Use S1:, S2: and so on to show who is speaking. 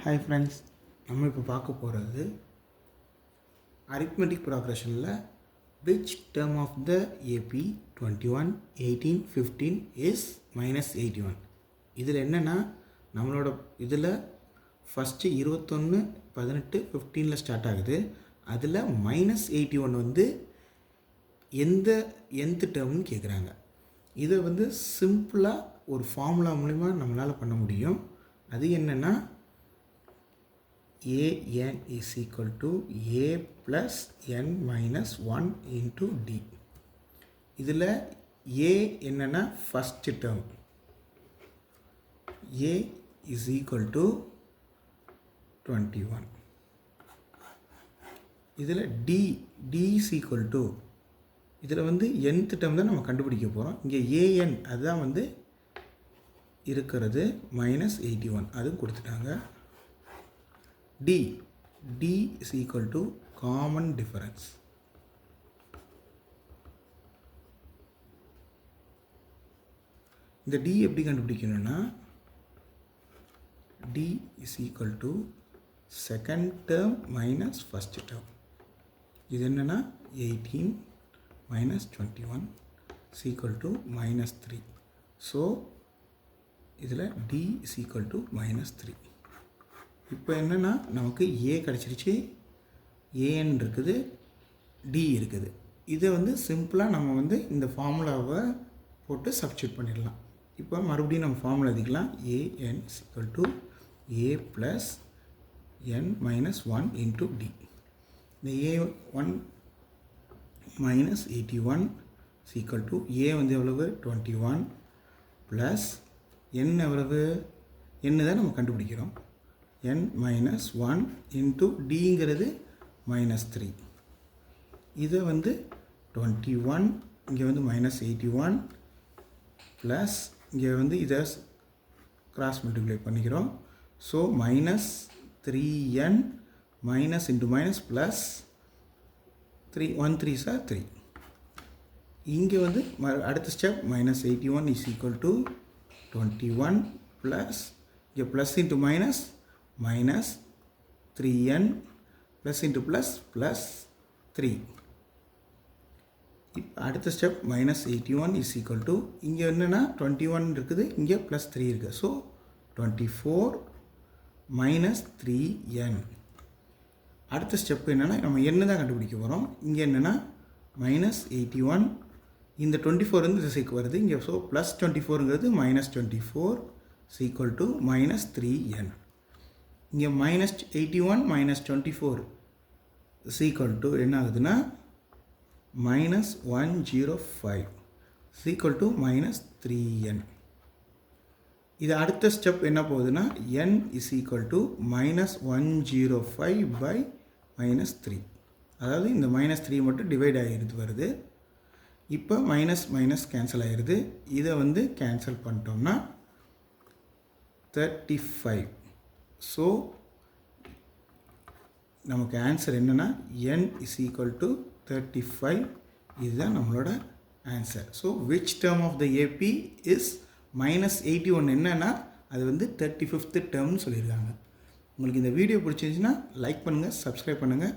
S1: Hi friends, நம்ம இப்போ பார்க்க போகிறது அரித்மெட்டிக் ப்ராக்ரெஷனில் which term of the AP 21, 18, 15 is -81. இதில் என்னென்னா நம்மளோட இதில் ஃபஸ்ட்டு 21, 18, 15 ஸ்டார்ட் ஆகுது. அதில் -81 வந்து எந்த டேர்ம்னு கேட்குறாங்க. இதை வந்து சிம்பிளாக ஒரு ஃபார்முலா மூலிமா நம்மளால் பண்ண முடியும். அது என்னென்னா an is equal to a plus n minus 1 into d. இதில் a என்னென்னா first term, a is equal to 21. இதில் d is equal to, இதில் வந்து nth டேர்ம் தான் நம்ம கண்டுபிடிக்க போகிறோம். இங்கே an அதுதான் வந்து இருக்கிறது -81, அதுவும் கொடுத்துட்டாங்க. d is equal to common difference. இந்த d எப்படி கண்டுபிடிக்கணும்னா d is equal to second term minus first term. இது என்னன்னா 18 minus 21 is equal to -3. So இதில் d is equal to -3. இப்போ என்னென்னா நமக்கு a கிடச்சிருச்சு, an இருக்குது, d இருக்குது. இதை வந்து சிம்பிளாக நம்ம வந்து இந்த ஃபார்முலாவை போட்டு சப்ஸ்டியூட் பண்ணிடலாம். இப்போ மறுபடியும் நம்ம ஃபார்முலா எழுதிக்கலாம். an is equal to a plus n minus 1 into d. இந்த a1 minus 81 is equal to a வந்து எவ்வளவு 21 ப்ளஸ் n எவ்வளவு, n தான் நம்ம கண்டுபிடிக்கிறோம், n minus 1 into dங்கிறது -3. இதை வந்து 21, இங்கே வந்து -81 ப்ளஸ் இங்கே வந்து இதை கிராஸ் மல்டிப்ளை பண்ணிக்கிறோம். So -3n minus into minus plus 3, 1 3 சார் 3. இங்கே வந்து அடுத்த step -81 is equal to 21 plus இங்கே plus into minus minus 3n plus into plus plus 3. இப்போ அடுத்த ஸ்டெப் -81 is equal to, இங்கே என்னென்னா 21 இருக்குது, இங்கே ப்ளஸ் 3 இருக்குது. So 24 minus 3n. அடுத்த ஸ்டெப் என்னென்னா நம்ம என்ன தான் கண்டுபிடிக்க போகிறோம். இங்கே என்னென்னா -81, இந்த 24 வந்து இந்த சைக்கு வருது இங்கே. ஸோ ப்ளஸ் 24ங்கிறது -24 is equal to -3n. இங்கே -81 -24 is equal to என்ன ஆகுதுன்னா -105 is equal to -3n. இது அடுத்த ஸ்டெப் என்ன போகுதுன்னா n is equal to -105 by -3. அதாவது இந்த -3 மட்டும் டிவைட் ஆகிடுது வருது. இப்போ மைனஸ் கேன்சல் ஆகிடுது. இதை வந்து கேன்சல் பண்ணிட்டோம்னா 35. ஸோ நமக்கு ஆன்சர் என்னென்னா n is equal to 35. இதுதான் நம்மளோட answer. So which term of the AP is -81 என்னன்னா அது வந்து 35th டேர்ம்னு சொல்லியிருக்காங்க. உங்களுக்கு இந்த வீடியோ பிடிச்சிருந்துச்சுன்னா லைக் பண்ணுங்கள், சப்ஸ்கிரைப் பண்ணுங்கள்.